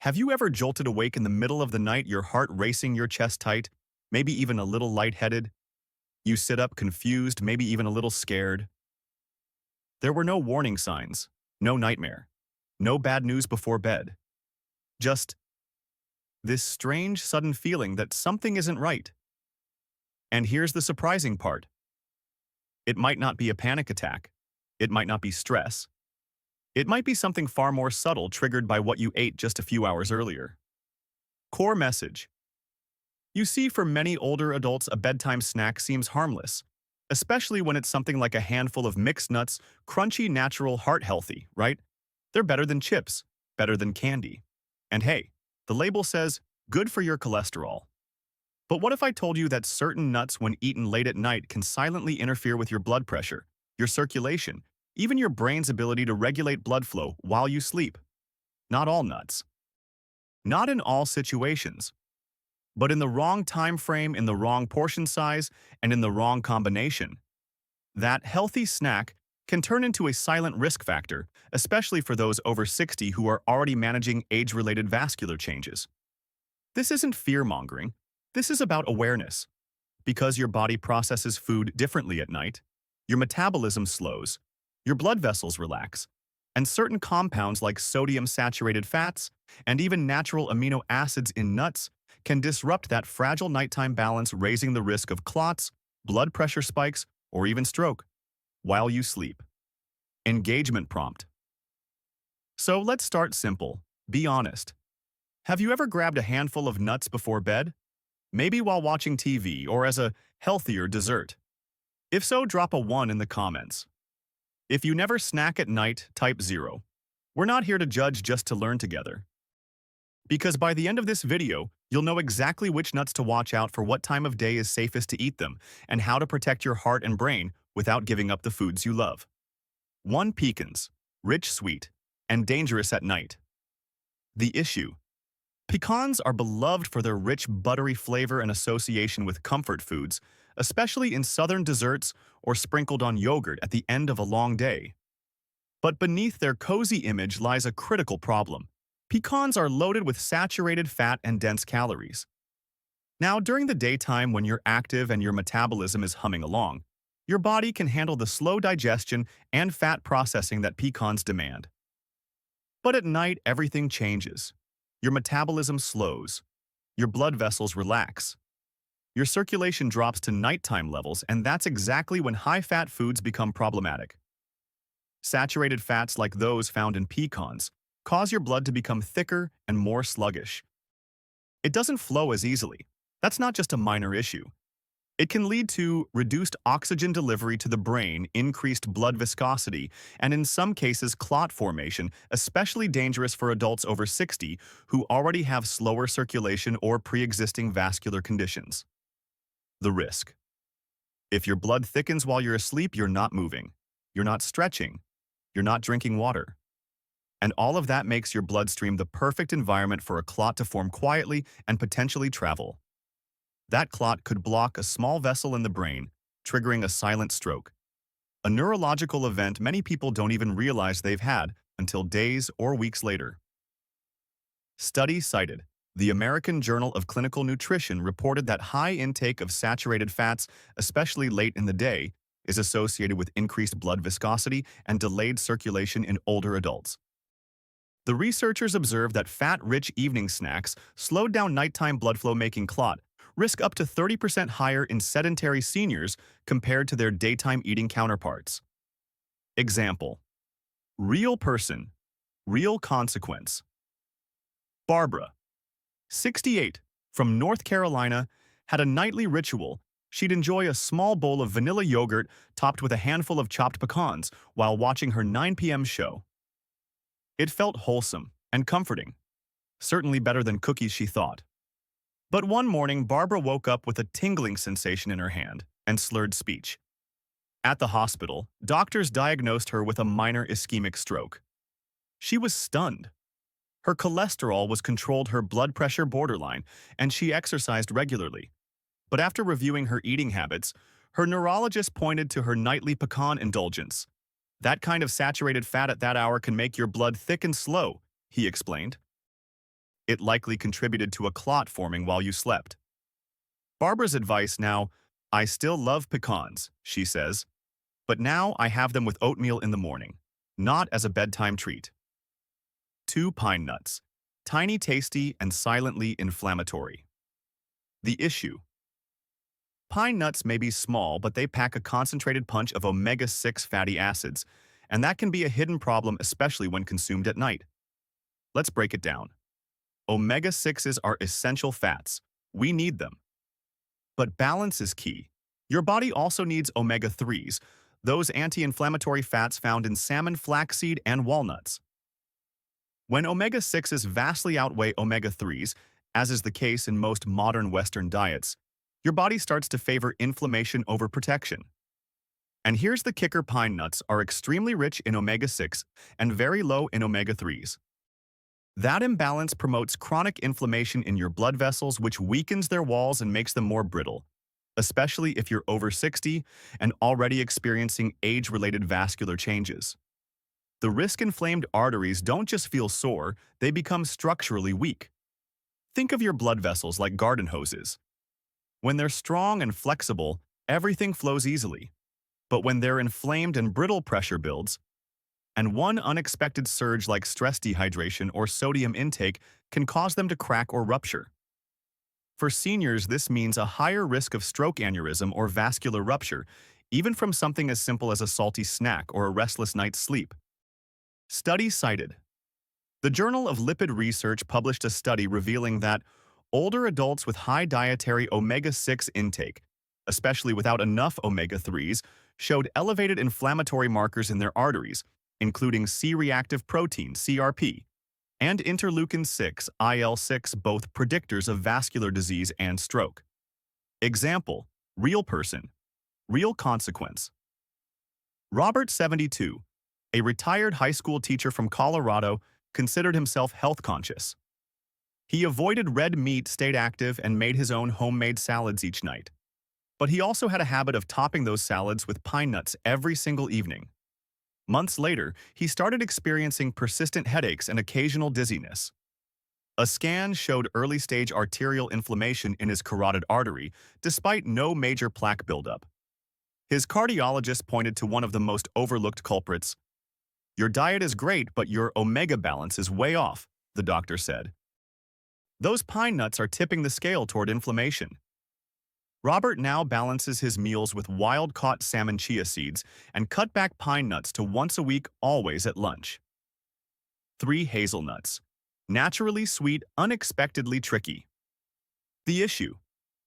Have you ever jolted awake in the middle of the night, your heart racing, your chest tight, maybe even a little lightheaded? You sit up confused, maybe even a little scared. There were no warning signs, no nightmare, no bad news before bed. Just this strange, sudden feeling that something isn't right. And here's the surprising part. It might not be a panic attack. It might not be stress. It might be something far more subtle triggered by what you ate just a few hours earlier. Core message. You see, for many older adults, a bedtime snack seems harmless, especially when it's something like a handful of mixed nuts, crunchy, natural, heart-healthy, right? They're better than chips, better than candy. And hey, the label says, good for your cholesterol. But what if I told you that certain nuts, when eaten late at night, can silently interfere with your blood pressure, your circulation, even your brain's ability to regulate blood flow while you sleep? Not all nuts. Not in all situations. But in the wrong time frame, in the wrong portion size, and in the wrong combination, that healthy snack can turn into a silent risk factor, especially for those over 60 who are already managing age-related vascular changes. This isn't fear-mongering. This is about awareness. Because your body processes food differently at night, your metabolism slows, your blood vessels relax, and certain compounds like sodium-saturated fats and even natural amino acids in nuts can disrupt that fragile nighttime balance, raising the risk of clots, blood pressure spikes, or even stroke while you sleep. Engagement prompt. So let's start simple. Be honest. Have you ever grabbed a handful of nuts before bed? Maybe while watching TV or as a healthier dessert? If so, drop a 1 in the comments. If you never snack at night, type 0. We're not here to judge, just to learn together. Because by the end of this video, you'll know exactly which nuts to watch out for, what time of day is safest to eat them, and how to protect your heart and brain without giving up the foods you love. 1. Pecans. Rich, sweet, and dangerous at night. The issue. Pecans are beloved for their rich, buttery flavor and association with comfort foods, especially in southern desserts or sprinkled on yogurt at the end of a long day. But beneath their cozy image lies a critical problem. Pecans are loaded with saturated fat and dense calories. Now, during the daytime, when you're active and your metabolism is humming along, your body can handle the slow digestion and fat processing that pecans demand. But at night, everything changes. Your metabolism slows. Your blood vessels relax. Your circulation drops to nighttime levels, and that's exactly when high-fat foods become problematic. Saturated fats like those found in pecans cause your blood to become thicker and more sluggish. It doesn't flow as easily. That's not just a minor issue. It can lead to reduced oxygen delivery to the brain, increased blood viscosity, and in some cases clot formation, especially dangerous for adults over 60 who already have slower circulation or pre-existing vascular conditions. The risk. If your blood thickens while you're asleep, you're not moving, you're not stretching, you're not drinking water. And all of that makes your bloodstream the perfect environment for a clot to form quietly and potentially travel. That clot could block a small vessel in the brain, triggering a silent stroke, a neurological event many people don't even realize they've had until days or weeks later. Study cited. The American Journal of Clinical Nutrition reported that high intake of saturated fats, especially late in the day, is associated with increased blood viscosity and delayed circulation in older adults. The researchers observed that fat-rich evening snacks slowed down nighttime blood flow, making clot risk up to 30% higher in sedentary seniors compared to their daytime eating counterparts. Example. Real person, real consequence. Barbara, 68, from North Carolina, had a nightly ritual. She'd enjoy a small bowl of vanilla yogurt topped with a handful of chopped pecans while watching her 9 p.m. show. It felt wholesome and comforting, certainly better than cookies, she thought. But one morning, Barbara woke up with a tingling sensation in her hand and slurred speech. At the hospital, doctors diagnosed her with a minor ischemic stroke. She was stunned. Her cholesterol was controlled, her blood pressure borderline, and she exercised regularly. But after reviewing her eating habits, her neurologist pointed to her nightly pecan indulgence. That kind of saturated fat at that hour can make your blood thick and slow, he explained. It likely contributed to a clot forming while you slept. Barbara's advice now, I still love pecans, she says, but now I have them with oatmeal in the morning, not as a bedtime treat. 2 pine nuts. Tiny, tasty, and silently inflammatory. The issue. Pine nuts may be small, but they pack a concentrated punch of omega-6 fatty acids, and that can be a hidden problem, especially when consumed at night. Let's break it down. Omega-6s are essential fats. We need them. But balance is key. Your body also needs omega-3s, those anti-inflammatory fats found in salmon, flaxseed, and walnuts. When omega-6s vastly outweigh omega-3s, as is the case in most modern Western diets, your body starts to favor inflammation over protection. And here's the kicker: pine nuts are extremely rich in omega-6 and very low in omega-3s. That imbalance promotes chronic inflammation in your blood vessels, which weakens their walls and makes them more brittle, especially if you're over 60 and already experiencing age-related vascular changes. The risk-inflamed arteries don't just feel sore, they become structurally weak. Think of your blood vessels like garden hoses. When they're strong and flexible, everything flows easily. But when they're inflamed and brittle, pressure builds, and one unexpected surge like stress, dehydration, or sodium intake can cause them to crack or rupture. For seniors, this means a higher risk of stroke, aneurysm, or vascular rupture, even from something as simple as a salty snack or a restless night's sleep. Study cited. The Journal of Lipid Research published a study revealing that older adults with high dietary omega-6 intake, especially without enough omega-3s, showed elevated inflammatory markers in their arteries, including C-reactive protein, CRP, and interleukin-6, IL-6, both predictors of vascular disease and stroke. Example: real person, real consequence. Robert, 72, a retired high school teacher from Colorado, considered himself health conscious. He avoided red meat, stayed active, and made his own homemade salads each night. But he also had a habit of topping those salads with pine nuts every single evening. Months later, he started experiencing persistent headaches and occasional dizziness. A scan showed early-stage arterial inflammation in his carotid artery, despite no major plaque buildup. His cardiologist pointed to one of the most overlooked culprits. "Your diet is great, but your omega balance is way off," the doctor said. Those pine nuts are tipping the scale toward inflammation. Robert now balances his meals with wild-caught salmon chia seeds and cut back pine nuts to once a week, always at lunch. 3 hazelnuts. Naturally sweet, unexpectedly tricky. The issue.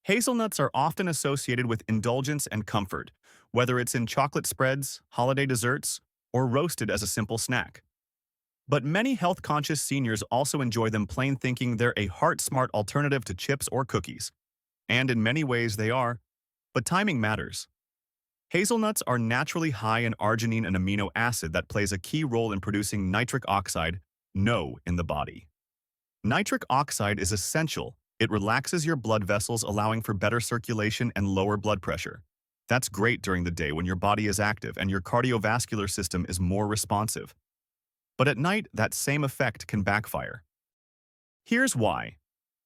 Hazelnuts are often associated with indulgence and comfort, whether it's in chocolate spreads, holiday desserts, or roasted as a simple snack. But many health-conscious seniors also enjoy them plain, thinking they're a heart-smart alternative to chips or cookies. And in many ways they are, but timing matters. Hazelnuts are naturally high in arginine, an amino acid that plays a key role in producing nitric oxide, NO, in the body. Nitric oxide is essential. It relaxes your blood vessels, allowing for better circulation and lower blood pressure. That's great during the day when your body is active and your cardiovascular system is more responsive. But at night, that same effect can backfire. Here's why.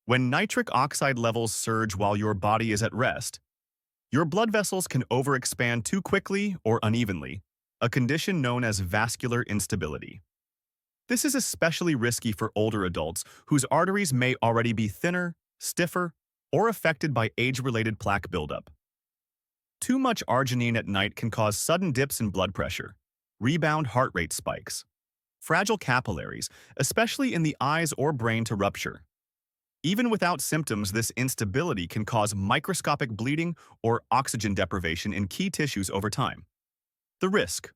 When nitric oxide levels surge while your body is at rest, your blood vessels can overexpand too quickly or unevenly, a condition known as vascular instability. This is especially risky for older adults whose arteries may already be thinner, stiffer, or affected by age-related plaque buildup. Too much arginine at night can cause sudden dips in blood pressure, rebound heart rate spikes, fragile capillaries, especially in the eyes or brain, to rupture. Even without symptoms, this instability can cause microscopic bleeding or oxygen deprivation in key tissues over time. The risk.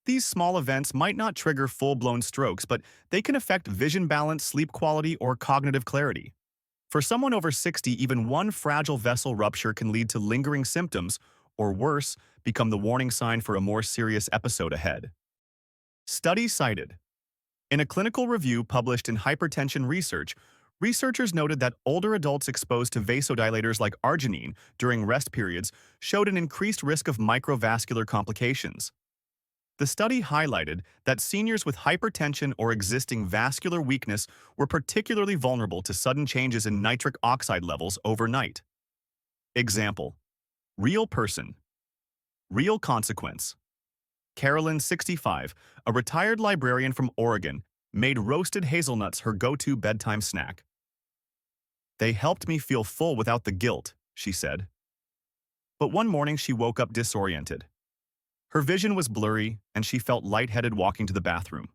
These small events might not trigger full-blown strokes, but they can affect vision balance, sleep quality, or cognitive clarity. For someone over 60, even one fragile vessel rupture can lead to lingering symptoms, or worse, become the warning sign for a more serious episode ahead. Study cited. In a clinical review published in Hypertension Research, researchers noted that older adults exposed to vasodilators like arginine during rest periods showed an increased risk of microvascular complications. The study highlighted that seniors with hypertension or existing vascular weakness were particularly vulnerable to sudden changes in nitric oxide levels overnight. Example: real person, real consequence. Carolyn, 65, a retired librarian from Oregon, made roasted hazelnuts her go-to bedtime snack. They helped me feel full without the guilt, she said. But one morning she woke up disoriented. Her vision was blurry, and she felt lightheaded walking to the bathroom.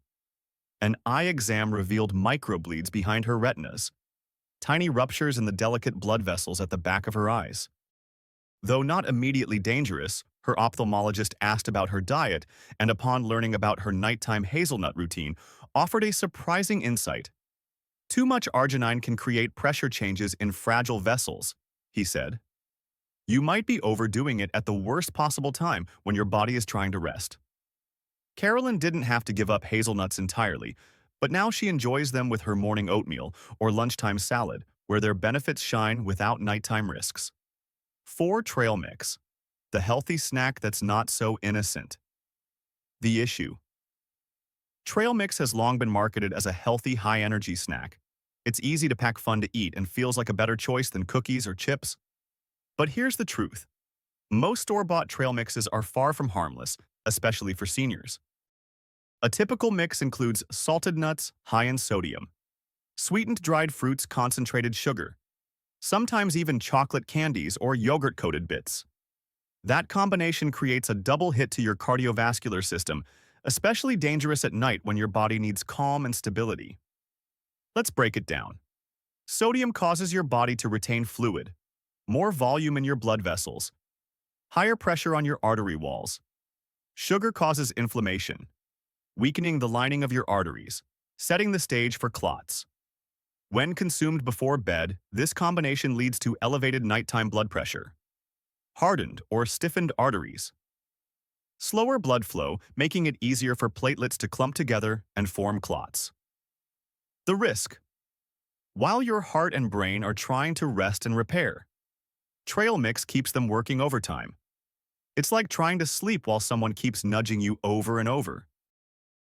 An eye exam revealed microbleeds behind her retinas, tiny ruptures in the delicate blood vessels at the back of her eyes. Though not immediately dangerous, her ophthalmologist asked about her diet and, upon learning about her nighttime hazelnut routine, offered a surprising insight. Too much arginine can create pressure changes in fragile vessels, he said. You might be overdoing it at the worst possible time when your body is trying to rest. Carolyn didn't have to give up hazelnuts entirely, but now she enjoys them with her morning oatmeal or lunchtime salad, where their benefits shine without nighttime risks. 4. Trail mix, the healthy snack that's not so innocent. The issue: trail mix has long been marketed as a healthy, high-energy snack. It's easy to pack, fun to eat, and feels like a better choice than cookies or chips. But here's the truth. Most store-bought trail mixes are far from harmless, especially for seniors. A typical mix includes salted nuts, high in sodium, sweetened dried fruits, concentrated sugar, sometimes even chocolate candies or yogurt-coated bits. That combination creates a double hit to your cardiovascular system, especially dangerous at night when your body needs calm and stability. Let's break it down. Sodium causes your body to retain fluid, more volume in your blood vessels, higher pressure on your artery walls. Sugar causes inflammation, weakening the lining of your arteries, setting the stage for clots. When consumed before bed, this combination leads to elevated nighttime blood pressure, hardened or stiffened arteries, slower blood flow, making it easier for platelets to clump together and form clots. The risk: while your heart and brain are trying to rest and repair, trail mix keeps them working overtime. It's like trying to sleep while someone keeps nudging you over and over.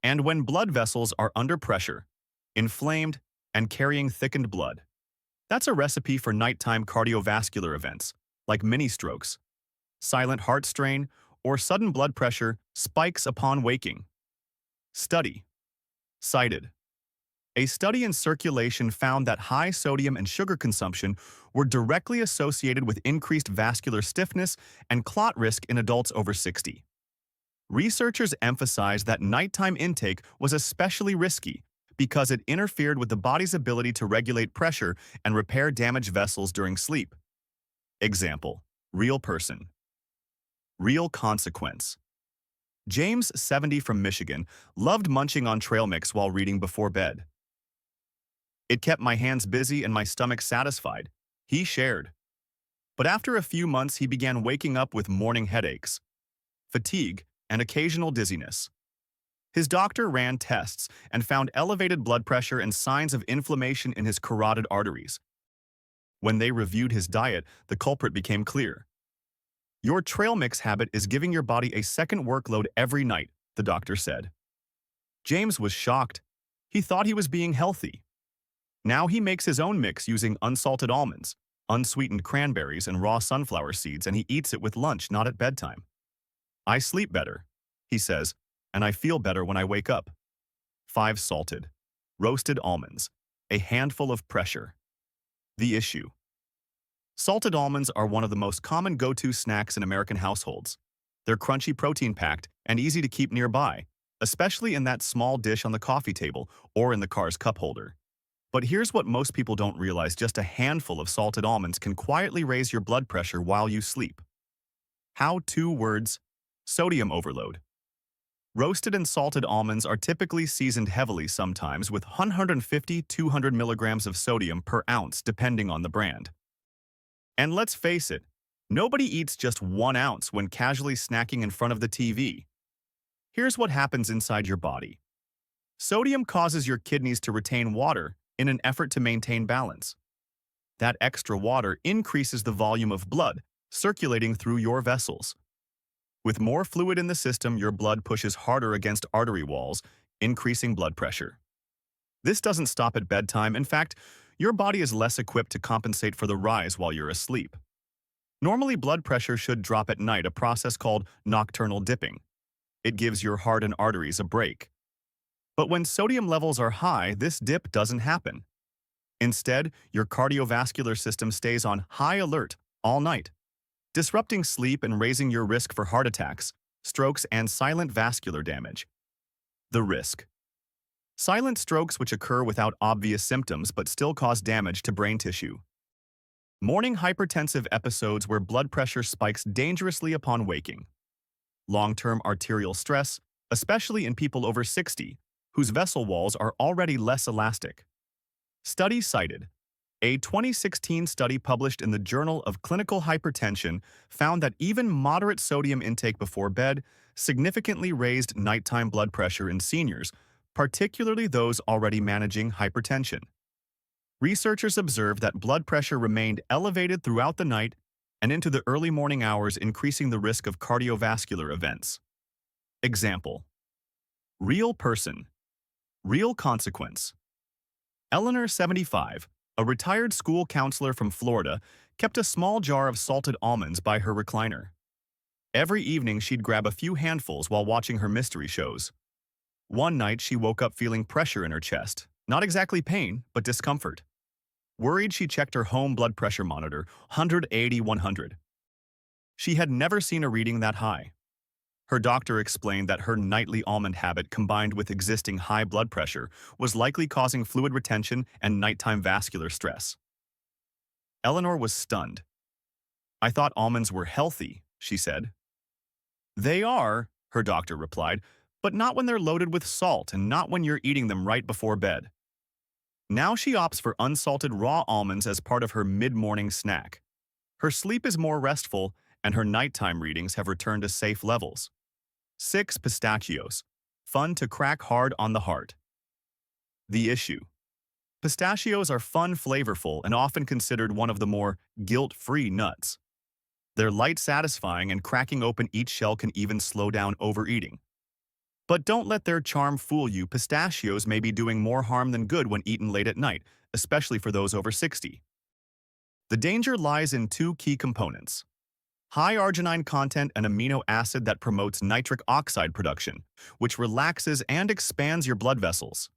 And when blood vessels are under pressure, inflamed, and carrying thickened blood, that's a recipe for nighttime cardiovascular events, like mini-strokes, silent heart strain, or sudden blood pressure spikes upon waking. Study cited. A study in Circulation found that high sodium and sugar consumption were directly associated with increased vascular stiffness and clot risk in adults over 60. Researchers emphasized that nighttime intake was especially risky because it interfered with the body's ability to regulate pressure and repair damaged vessels during sleep. Example: real person, real consequence. James, 70, from Michigan, loved munching on trail mix while reading before bed. It kept my hands busy and my stomach satisfied, he shared. But after a few months, he began waking up with morning headaches, fatigue, and occasional dizziness. His doctor ran tests and found elevated blood pressure and signs of inflammation in his carotid arteries. When they reviewed his diet, the culprit became clear. Your trail mix habit is giving your body a second workload every night, the doctor said. James was shocked. He thought he was being healthy. Now he makes his own mix using unsalted almonds, unsweetened cranberries, and raw sunflower seeds, and he eats it with lunch, not at bedtime. I sleep better, he says, and I feel better when I wake up. 5. Salted, roasted almonds, a handful of pressure. The issue: salted almonds are one of the most common go-to snacks in American households. They're crunchy, protein-packed, and easy to keep nearby, especially in that small dish on the coffee table or in the car's cup holder. But here's what most people don't realize: just a handful of salted almonds can quietly raise your blood pressure while you sleep. How? 2 words: sodium overload. Roasted and salted almonds are typically seasoned heavily, sometimes with 150–200 milligrams of sodium per ounce, depending on the brand. And let's face it, nobody eats just 1 ounce when casually snacking in front of the TV. Here's what happens inside your body. Sodium causes your kidneys to retain water in an effort to maintain balance. That extra water increases the volume of blood circulating through your vessels. With more fluid in the system, your blood pushes harder against artery walls, increasing blood pressure. This doesn't stop at bedtime. In fact, your body is less equipped to compensate for the rise while you're asleep. Normally, blood pressure should drop at night, a process called nocturnal dipping. It gives your heart and arteries a break. But when sodium levels are high, this dip doesn't happen. Instead, your cardiovascular system stays on high alert all night, disrupting sleep and raising your risk for heart attacks, strokes, and silent vascular damage. The risk. Silent strokes, which occur without obvious symptoms but still cause damage to brain tissue. Morning hypertensive episodes where blood pressure spikes dangerously upon waking. Long-term arterial stress, especially in people over 60, whose vessel walls are already less elastic. Study cited. A 2016 study published in the Journal of Clinical Hypertension found that even moderate sodium intake before bed significantly raised nighttime blood pressure in seniors, particularly those already managing hypertension. Researchers observed that blood pressure remained elevated throughout the night and into the early morning hours, increasing the risk of cardiovascular events. Example. Real person. Real consequence. Eleanor, 75, a retired school counselor from Florida, kept a small jar of salted almonds by her recliner. Every evening she'd grab a few handfuls while watching her mystery shows. One night she woke up feeling pressure in her chest, not exactly pain, but discomfort. Worried, she checked her home blood pressure monitor, 180/100. She had never seen a reading that high. Her doctor explained that her nightly almond habit combined with existing high blood pressure was likely causing fluid retention and nighttime vascular stress. Eleanor was stunned. "I thought almonds were healthy," she said. "They are," her doctor replied, "but not when they're loaded with salt and not when you're eating them right before bed." Now she opts for unsalted raw almonds as part of her mid-morning snack. Her sleep is more restful, and her nighttime readings have returned to safe levels. 6. Pistachios. Fun to crack hard on the heart. The issue. Pistachios are fun, flavorful, and often considered one of the more guilt-free nuts. They're light, satisfying, and cracking open each shell can even slow down overeating. But don't let their charm fool you. Pistachios may be doing more harm than good when eaten late at night, especially for those over 60. The danger lies in two key components: high arginine content, an amino acid that promotes nitric oxide production, which relaxes and expands your blood vessels.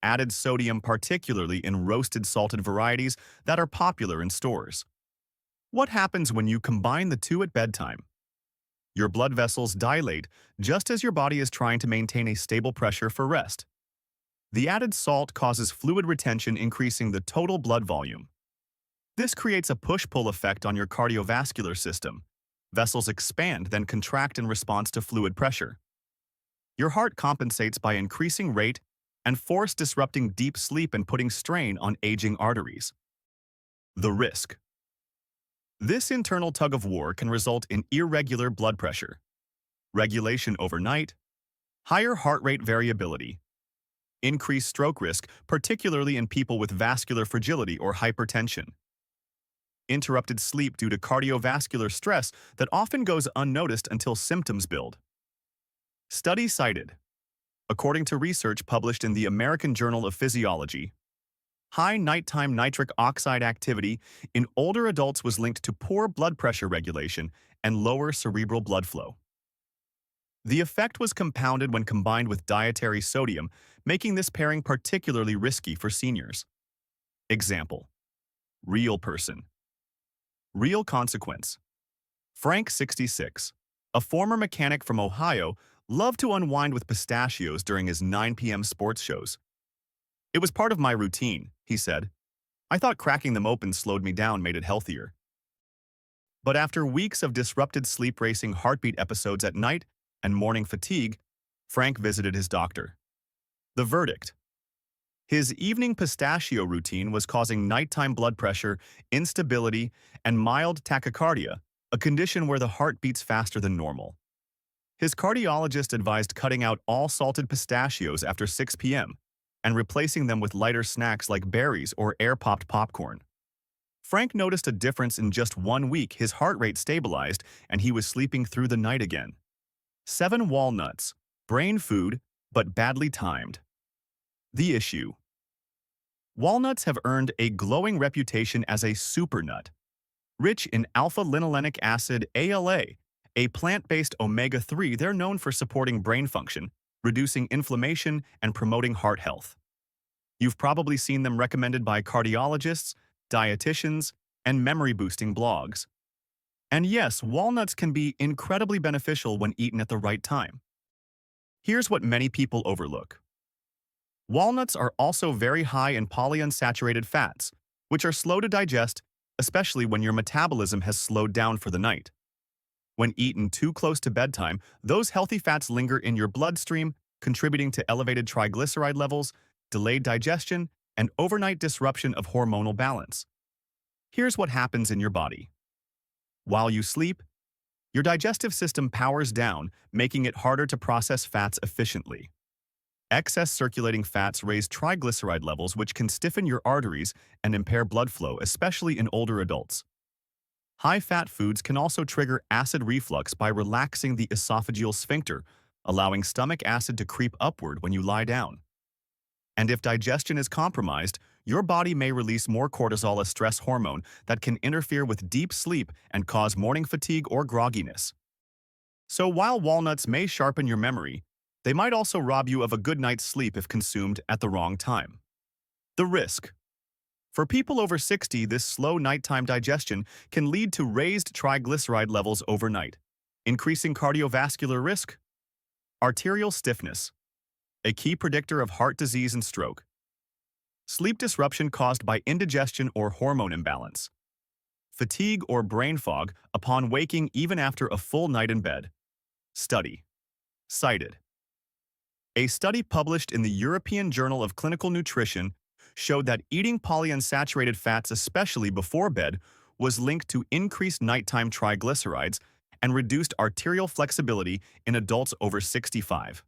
Added sodium, particularly in roasted salted varieties that are popular in stores. What happens when you combine the two at bedtime? Your blood vessels dilate just as your body is trying to maintain a stable pressure for rest. The added salt causes fluid retention, increasing the total blood volume. This creates a push-pull effect on your cardiovascular system. Vessels expand, then contract in response to fluid pressure. Your heart compensates by increasing rate and force, disrupting deep sleep and putting strain on aging arteries. The risk. This internal tug-of-war can result in irregular blood pressure, regulation overnight, higher heart rate variability, increased stroke risk, particularly in people with vascular fragility or hypertension, interrupted sleep due to cardiovascular stress that often goes unnoticed until symptoms build. Study cited. According to research published in the American Journal of Physiology, high nighttime nitric oxide activity in older adults was linked to poor blood pressure regulation and lower cerebral blood flow. The effect was compounded when combined with dietary sodium, making this pairing particularly risky for seniors. Example. Real person. Real consequence. Frank, 66, a former mechanic from Ohio, loved to unwind with pistachios during his 9 p.m. sports shows. "It was part of my routine," he said. "I thought cracking them open slowed me down, made it healthier." But after weeks of disrupted sleep, racing heartbeat episodes at night, and morning fatigue, Frank visited his doctor. The verdict. His evening pistachio routine was causing nighttime blood pressure, instability, and mild tachycardia, a condition where the heart beats faster than normal. His cardiologist advised cutting out all salted pistachios after 6 p.m. and replacing them with lighter snacks like berries or air-popped popcorn. Frank noticed a difference in just 1 week. His heart rate stabilized and he was sleeping through the night again. 7 walnuts. Brain food, but badly timed. The issue. Walnuts have earned a glowing reputation as a super nut, rich in alpha-linolenic acid ALA, a plant-based omega-3. They're known for supporting brain function, reducing inflammation, and promoting heart health. You've probably seen them recommended by cardiologists, dietitians, and memory-boosting blogs. And yes, walnuts can be incredibly beneficial when eaten at the right time. Here's what many people overlook. Walnuts are also very high in polyunsaturated fats, which are slow to digest, especially when your metabolism has slowed down for the night. When eaten too close to bedtime, those healthy fats linger in your bloodstream, contributing to elevated triglyceride levels, delayed digestion, and overnight disruption of hormonal balance. Here's what happens in your body. While you sleep, your digestive system powers down, making it harder to process fats efficiently. Excess circulating fats raise triglyceride levels, which can stiffen your arteries and impair blood flow, especially in older adults. High-fat foods can also trigger acid reflux by relaxing the esophageal sphincter, allowing stomach acid to creep upward when you lie down. And if digestion is compromised, your body may release more cortisol, a stress hormone that can interfere with deep sleep and cause morning fatigue or grogginess. So while walnuts may sharpen your memory, they might also rob you of a good night's sleep if consumed at the wrong time. The risk. For people over 60, this slow nighttime digestion can lead to raised triglyceride levels overnight, increasing cardiovascular risk. Arterial stiffness, a key predictor of heart disease and stroke. Sleep disruption caused by indigestion or hormone imbalance. Fatigue or brain fog upon waking even after a full night in bed. Study. Cited. A study published in the European Journal of Clinical Nutrition showed that eating polyunsaturated fats, especially before bed, was linked to increased nighttime triglycerides and reduced arterial flexibility in adults over 65.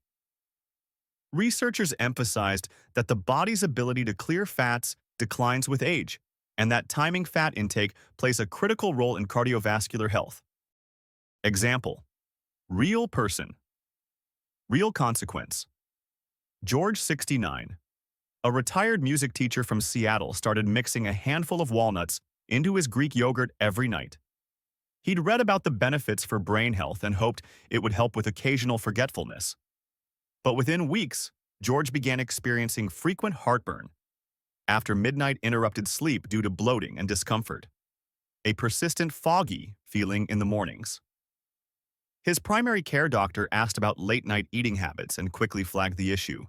Researchers emphasized that the body's ability to clear fats declines with age, and that timing fat intake plays a critical role in cardiovascular health. Example: real person. Real consequence. George, 69, a retired music teacher from Seattle, started mixing a handful of walnuts into his Greek yogurt every night. He'd read about the benefits for brain health and hoped it would help with occasional forgetfulness. But within weeks, George began experiencing frequent heartburn after midnight interrupted sleep due to bloating and discomfort, a persistent foggy feeling in the mornings. His primary care doctor asked about late-night eating habits and quickly flagged the issue.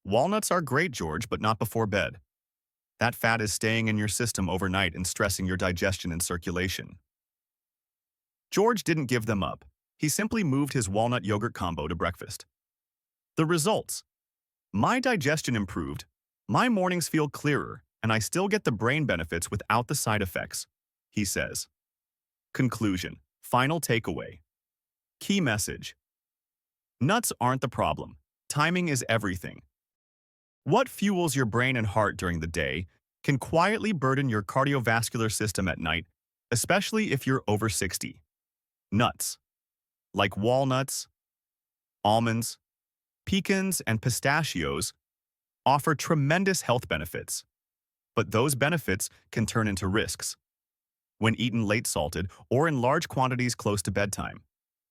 Walnuts are great, George, but not before bed. That fat is staying in your system overnight and stressing your digestion and circulation. George didn't give them up. He simply moved his walnut yogurt combo to breakfast. The results: my digestion improved, my mornings feel clearer, and I still get the brain benefits without the side effects, he says. Conclusion. Final takeaway. Key message. Nuts aren't the problem. Timing is everything. What fuels your brain and heart during the day can quietly burden your cardiovascular system at night, especially if you're over 60. Nuts, like walnuts, almonds, pecans, and pistachios, offer tremendous health benefits. But those benefits can turn into risks. When eaten late salted or in large quantities close to bedtime,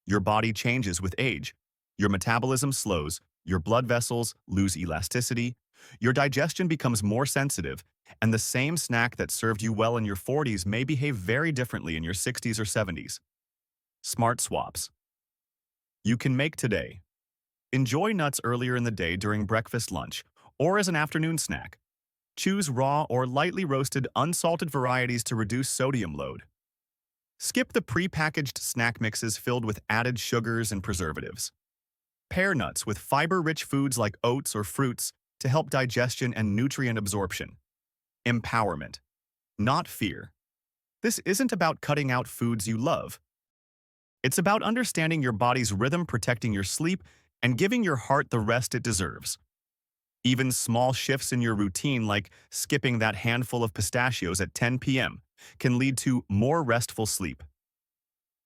your body changes with age. Your metabolism slows, your blood vessels lose elasticity, your digestion becomes more sensitive, and the same snack that served you well in your 40s may behave very differently in your 60s or 70s. Smart swaps. You can make today. Enjoy nuts earlier in the day during breakfast, lunch, or as an afternoon snack. Choose raw or lightly roasted, unsalted varieties to reduce sodium load. Skip the pre-packaged snack mixes filled with added sugars and preservatives. Pair nuts with fiber-rich foods like oats or fruits to help digestion and nutrient absorption. Empowerment, not fear. This isn't about cutting out foods you love. It's about understanding your body's rhythm, protecting your sleep, and giving your heart the rest it deserves. Even small shifts in your routine, like skipping that handful of pistachios at 10 p.m., can lead to more restful sleep,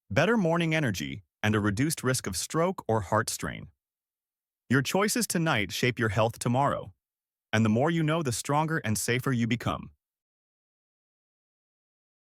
better morning energy, and a reduced risk of stroke or heart strain. Your choices tonight shape your health tomorrow, and the more you know, the stronger and safer you become.